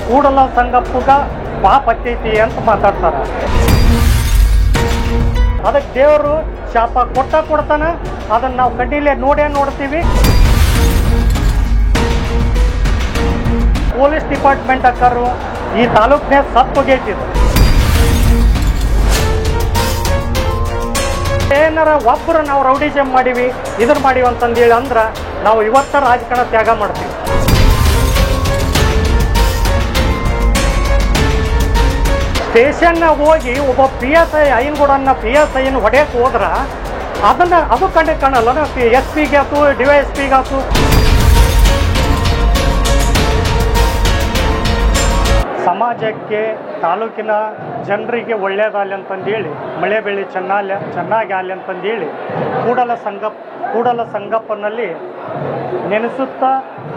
ಕೂಡಲ ಸಂಗಪ್ಪಗ ಪಾಪ ಹತ್ತೈತಿ ಅಂತ ಮಾತಾಡ್ತಾರ. ಅದಕ್ಕೆ ದೇವರು ಶಾಪ ಕೊಡ್ತಾನ. ಅದನ್ನ ನಾವು ಕಣ್ಣಿಲೆ ನೋಡ್ತೀವಿ. ಪೊಲೀಸ್ ಡಿಪಾರ್ಟ್ಮೆಂಟ್ ಅಕ್ಕರು ಈ ತಾಲೂಕಿನ ಸತ್ತೋಗೈತಿದ್ರು. ಏನಾರ ಒಬ್ಬರು ನಾವು ರೌಡಿಸಮ್ ಮಾಡೀವಿ ಇದನ್ನ ಮಾಡೀವಿ ಅಂತಂದೇಳಿ ಅಂದ್ರೆ ನಾವು ಇವತ್ತ ರಾಜಕಾರಣ ತ್ಯಾಗ ಮಾಡ್ತೀವಿ. ಸ್ಟೇಷನ್ನ ಹೋಗಿ ಒಬ್ಬ PSI ಐನ್ಗೂಡನ್ನ PSI ಹೊಡೆಯಕ್ಕೆ ಹೋದ್ರ ಅದು ಕಂಡೆ ಕಾಣಲ್ಲ. SP ಗೆ ಆಯ್ತು, DYSP ಗೆ ಆಯ್ತು. ಸಮಾಜಕ್ಕೆ ತಾಲೂಕಿನ ಜನರಿಗೆ ಒಳ್ಳೇದಾಗಲಿ ಅಂತಂದೇಳಿ, ಮಳೆ ಬೆಳೆ ಚೆನ್ನಾಗಿ ಆಗಲಿ ಅಂತಂದೇಳಿ ಕೂಡಲ ಸಂಗಪ್ಪನಲ್ಲಿ ನೆನೆಸುತ್ತಾ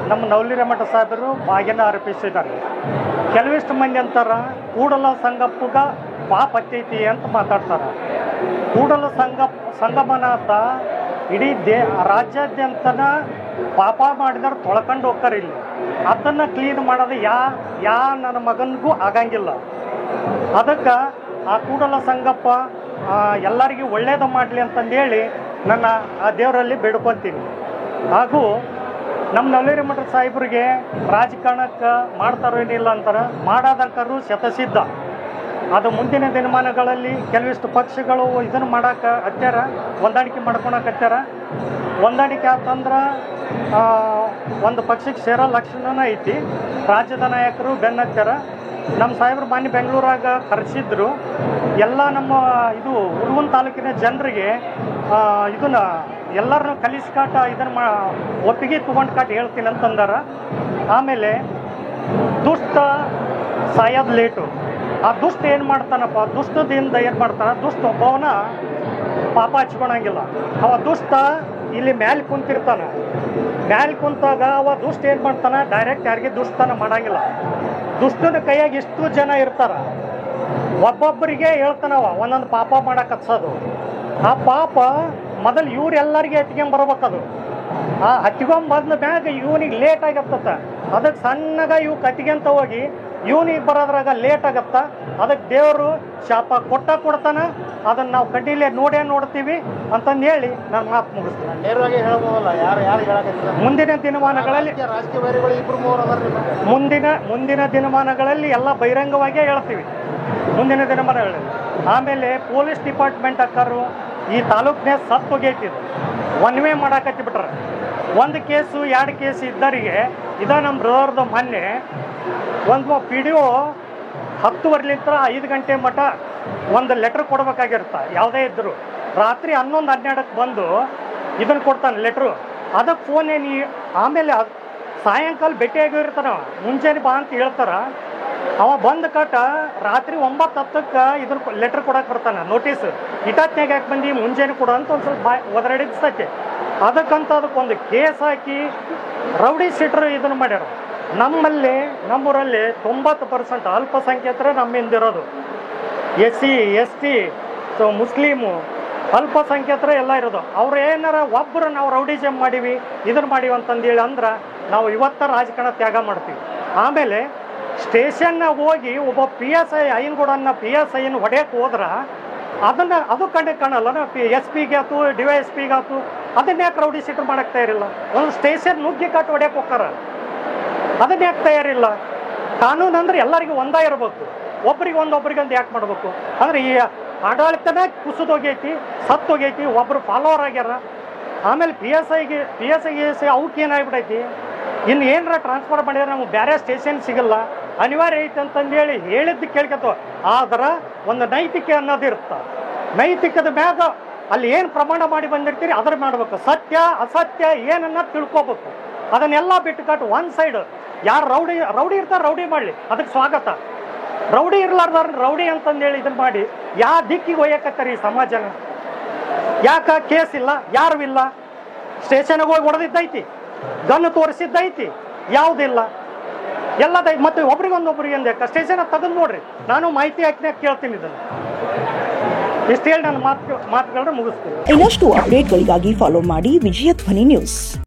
ನಮ್ಮ ನವಲಿರಮಠ ಸಾಹೇಬರು ಬಾಗಿನ ಅರ್ಪಿಸಿದ್ದಾರೆ. ಕೆಲವಿಷ್ಟು ಮಂದಿ ಅಂತಾರ ಕೂಡಲ ಸಂಗಪ್ಪಗ ಪಾಪ ಹತ್ತೈತಿ ಅಂತ ಮಾತಾಡ್ತಾರೆ. ಕೂಡಲ ಸಂಗಮನಾಥ ಇಡೀ ರಾಜ್ಯಾದ್ಯಂತನ ಪಾಪ ಮಾಡಿದಾರೆ ತೊಳ್ಕೊಂಡು ಹೋಗ್ತಾರೆ. ಇಲ್ಲಿ ಅದನ್ನು ಕ್ಲೀನ್ ಮಾಡೋದು ಯಾ ನನ್ನ ಮಗನಿಗೂ ಆಗಂಗಿಲ್ಲ. ಅದಕ್ಕೆ ಆ ಕೂಡಲ ಸಂಗಪ್ಪ ಎಲ್ಲರಿಗೂ ಒಳ್ಳೇದು ಮಾಡಲಿ ಅಂತಂದೇಳಿ ನನ್ನ ಆ ದೇವರಲ್ಲಿ ಬೇಡ್ಕೊತೀನಿ. ಹಾಗೂ ನಮ್ಮ ನವಲಿರಮಠ ಸಾಹೇಬ್ರಿಗೆ ರಾಜಕಾರಣಕ್ಕೆ ಮಾಡ್ತಾರೋ ಏನಿಲ್ಲ ಅಂತಾರೆ, ಮಾಡೋದಕ್ಕರೂ ಶತಸಿದ್ಧ. ಅದು ಮುಂದಿನ ದಿನಮಾನಗಳಲ್ಲಿ ಕೆಲವಿಷ್ಟು ಪಕ್ಷಗಳು ಇದನ್ನು ಮಾಡೋಕೆ ಹತ್ಯಾರ, ಹೊಂದಾಣಿಕೆ ಮಾಡ್ಕೊಳಕತ್ಯಾರ. ಹೊಂದಾಣಿಕೆ ಆತಂದ್ರೆ ಒಂದು ಪಕ್ಷಕ್ಕೆ ಸೇರೋ ಲಕ್ಷಣ ಐತಿ. ರಾಜ್ಯದ ನಾಯಕರು ಬೆನ್ನತ್ಯಾರ. ನಮ್ಮ ಸಾಹೇಬ್ರು ಮಾನ್ಯ ಬೆಂಗಳೂರಾಗ ಕರೆಸಿದ್ರು. ಎಲ್ಲ ನಮ್ಮ ಹುಡುಗನ ತಾಲೂಕಿನ ಜನರಿಗೆ ಇದನ್ನ ಎಲ್ಲರನ್ನೂ ಕಲಿಸ್ಕಾಟ ಇದನ್ನು ಒಪ್ಪಿಗೆ ತೊಗೊಂಡು ಕಾಟ ಹೇಳ್ತೀನಿ ಅಂತಂದಾರ. ಆಮೇಲೆ ದುಷ್ಟ ಸಾಯೋದು ಲೇಟು. ಆ ದುಷ್ಟ ಏನು ಮಾಡ್ತಾನಪ್ಪ, ದುಷ್ಟದಿಂದ ಏನು ಮಾಡ್ತಾನ, ದುಷ್ಟ ಒಬ್ಬವನ ಪಾಪ ಹಚ್ಕೊಳಂಗಿಲ್ಲ. ಅವ ದುಷ್ಟ ಇಲ್ಲಿ ಮ್ಯಾಲೆ ಕುಂತಿರ್ತಾನ. ಮ್ಯಾಲೆ ಕುಂತಾಗ ಅವ ದುಷ್ಟ ಏನು ಮಾಡ್ತಾನ, ಡೈರೆಕ್ಟ್ ಯಾರಿಗೆ ದುಷ್ಟನ ಮಾಡಂಗಿಲ್ಲ. ದುಷ್ಟನ ಕೈಯಾಗ ಎಷ್ಟು ಜನ ಇರ್ತಾರ, ಒಬ್ಬೊಬ್ಬರಿಗೆ ಹೇಳ್ತಾನವ ಒಂದೊಂದು ಪಾಪ ಮಾಡಕ್ಕೆ ಹಚ್ಚೋದು. ಆ ಪಾಪ ಮೊದಲು ಇವ್ರೆಲ್ಲರಿಗೆ ಹತ್ಕೊಂಬರ್ಬೇಕದು. ಆ ಹತ್ಕೊಂಬಂದ ಮ್ಯಾಗ ಇವನಿಗೆ ಲೇಟ್ ಆಗತ್ತ. ಅದಕ್ಕೆ ಸಣ್ಣಗ ಇವು ಕತ್ಕೊಂತ ಹೋಗಿ ಇವನಿಗೆ ಬರೋದ್ರಾಗ ಲೇಟ್ ಆಗತ್ತ. ಅದಕ್ಕೆ ದೇವರು ಶಾಪ ಕೊಡ್ತಾನ. ಅದನ್ನು ನಾವು ಕಣ್ಣಿಲೆ ನೋಡ್ತೀವಿ ಅಂತಂದು ಹೇಳಿ ನಾನು ಮಾತು ಮುಗಿಸ್ತೀನಿ. ನೇರವಾಗಿ ಹೇಳ್ಬೋದಲ್ಲ, ಯಾರು ಹೇಳಕ್ಕೆ ಮುಂದಿನ ದಿನಮಾನಗಳಲ್ಲಿ ಮುಂದಿನ ದಿನಮಾನಗಳಲ್ಲಿ ಎಲ್ಲ ಬಹಿರಂಗವಾಗಿಯೇ ಹೇಳ್ತೀವಿ. ಮುಂದಿನ ದಿನಮಾನಗಳಲ್ಲಿ ಆಮೇಲೆ ಪೊಲೀಸ್ ಡಿಪಾರ್ಟ್ಮೆಂಟ್ ಅಕ್ಕರು ಈ ತಾಲೂಕಿನ ಸತ್ತೋಗೈತಿದ್ರು. ಒನ್ ವೇ ಮಾಡಾಕತ್ತಿ ಬಿಟ್ರೆ. ಒಂದು ಕೇಸು 2 ಕೇಸ್ ಇದ್ದರಿಗೆ ನಮ್ಮ ಬ್ರದರ್ದು ಮೊನ್ನೆ ಒಂದು PDO 10:15 5 ಗಂಟೆ ಮಟ್ಟ ಒಂದು ಲೆಟ್ರ್ ಕೊಡ್ಬೇಕಾಗಿರ್ತ. ಯಾವುದೇ ಇದ್ದರು ರಾತ್ರಿ 11-12ಕ್ಕೆ ಬಂದು ಇದನ್ನು ಕೊಡ್ತಾನೆ ಲೆಟ್ರು. ಅದಕ್ಕೆ ಫೋನ್ ಆಮೇಲೆ ಸಾಯಂಕಾಲ ಭೇಟಿಯಾಗಿರ್ತಾನ. ಮುಂಜಾನೆ ಬಾ ಅಂತ ಹೇಳ್ತಾರ. ಅವ ಬಂದ ಕಟ್ಟ ರಾತ್ರಿ 9-10ಕ್ಕೆ ಇದನ್ನ ಲೆಟ್ರ್ ಕೊಡಕ್ಕೆ ಬರ್ತಾನೆ. ನೋಟಿಸ್ ಇಟಾತ್ನಾಗ ಯಾಕೆ ಬಂದು ಮುಂಜಾನೆ ಕೊಡು ಅಂತ ಒಂದು ಸ್ವಲ್ಪ ಒದರಡಿಸ್ತೈತೆ. ಅದಕ್ಕೊಂದು ಕೇಸ್ ಹಾಕಿ ರೌಡಿ ಶೀಟ್ರು ಇದನ್ನು ಮಾಡ್ಯಾರ. ನಮ್ಮೂರಲ್ಲಿ 90% ಅಲ್ಪಸಂಖ್ಯಾತರೇ ನಮ್ಮಿಂದಿರೋದು. SC ST ಮುಸ್ಲಿಮು ಅಲ್ಪಸಂಖ್ಯಾತರೇ ಎಲ್ಲ ಇರೋದು. ಅವ್ರು ಏನಾರ ಒಬ್ಬರು ನಾವು ರೌಡಿಸಮ್ ಮಾಡೀವಿ ಇದನ್ನು ಮಾಡೀವಿ ಅಂತಂದೇಳಿ ಅಂದ್ರೆ ನಾವು ಇವತ್ತ ರಾಜಕಾರಣ ತ್ಯಾಗ ಮಾಡ್ತೀವಿ. ಆಮೇಲೆ ಸ್ಟೇಷನ್ನ ಹೋಗಿ ಒಬ್ಬ PSI ಐನ್ಗೂಡನ್ನ PSI ಹೊಡೆಯಕ್ಕೆ ಹೋದ್ರೆ ಅದು ಕಂಡೆ ಕಾಣಲ್ಲ. SP ಗೆ ಆಯ್ತು, DYSP ಗೆ ಆಯ್ತು. ಅದನ್ನ ಯಾಕೆ ರೌಡಿ ಶೀಟರ್ ಮಾಡಕ್ಕೆ ತಯಾರಿಲ್ಲ? ಒಂದು ಸ್ಟೇಷನ್ ನುಗ್ಗಿ ಕಾಟು ಹೊಡೆಯಕ್ಕೆ ಹೋಗ್ತಾರ. ಅದನ್ನ ಯಾಕೆ ತಯಾರಿಲ್ಲ? ಕಾನೂನು ಅಂದ್ರೆ ಎಲ್ಲರಿಗೂ ಒಂದೇ ಇರಬೇಕು. ಒಬ್ರಿಗೊಂದು ಯಾಕೆ ಮಾಡಬೇಕು? ಅಂದ್ರೆ ಈ ಆಡಳಿತನ ಕುಸಿದೋಗೈತಿ, ಸತ್ತೋಗೈತಿ. ಒಬ್ಬರು ಫಾಲೋವರ್ ಆಗ್ಯಾರ. ಆಮೇಲೆ PSI ಅವಕ್ಕೆ ಏನಾಗ್ಬಿಟ್ಟೈತಿ, ಇನ್ನು ಏನಾರ ಟ್ರಾನ್ಸ್ಫರ್ ಮಾಡಿದ್ರೆ ನಮ್ಗೆ ಬೇರೆ ಸ್ಟೇಷನ್ ಸಿಗಲ್ಲ, ಅನಿವಾರ್ಯ ಐತೆ ಅಂತಂದೇಳಿ ಹೇಳಿದ್ದು ಕೇಳ್ಕೊತ. ಆದ್ರೆ ಒಂದು ನೈತಿಕೆ ಅನ್ನೋದಿರುತ್ತೆ. ನೈತಿಕದ ಮ್ಯಾಗ ಅಲ್ಲಿ ಏನು ಪ್ರಮಾಣ ಮಾಡಿ ಬಂದಿರ್ತೀರಿ ಅದ್ರ ಮಾಡ್ಬೇಕು. ಸತ್ಯ ಅಸತ್ಯ ಏನನ್ನ ತಿಳ್ಕೊಬೇಕು. ಅದನ್ನೆಲ್ಲ ಬಿಟ್ಟು ಕಟ್ಟು ಒನ್ ಸೈಡ್ ಯಾರು ರೌಡಿ ಇರ್ತಾರೆ ರೌಡಿ ಮಾಡಲಿ, ಅದಕ್ಕೆ ಸ್ವಾಗತ. ರೌಡಿ ಇರ್ಲಾರ್ದಾರ ರೌಡಿ ಅಂತಂದೇಳಿ ಇದನ್ನ ಮಾಡಿ ಯಾವ ದಿಕ್ಕಿಗೆ ಒಯ್ಯಕತ್ತಾರೆ ಈ ಸಮಾಜನ? ಯಾಕ ಕೇಸ್ ಇಲ್ಲ, ಯಾರು ಇಲ್ಲ? ಸ್ಟೇಷನ್ಗೆ ಹೋಗಿ ಹೊಡೆದಿದ್ದೈತಿ, ಗನ್ನು ತೋರಿಸಿದ್ದೈತಿ, ಯಾವುದಿಲ್ಲ, ಎಲ್ಲದೈತಿ. ಮತ್ತೆ ಒಬ್ರಿಗೊಂದೊಬ್ರಿಗೆ ಅಂದ್ಯಾಕ ಸ್ಟೇಷನ್ ತೆಗೆದು ನೋಡ್ರಿ. ನಾನು ಮಾಹಿತಿ ಹಾಕಿನಾಗ ಕೇಳ್ತೀನಿ ಇದನ್ನು. ಇಷ್ಟು ಹೇಳಿ ನಾನು ಮಾತುಗಳನ್ನ ಮುಗಿಸ್ತೀನಿ. ಇನ್ನಷ್ಟು ಅಪ್ಡೇಟ್ಗಳಿಗಾಗಿ ಫಾಲೋ ಮಾಡಿ ವಿಜಯ ಧ್ವನಿ ನ್ಯೂಸ್.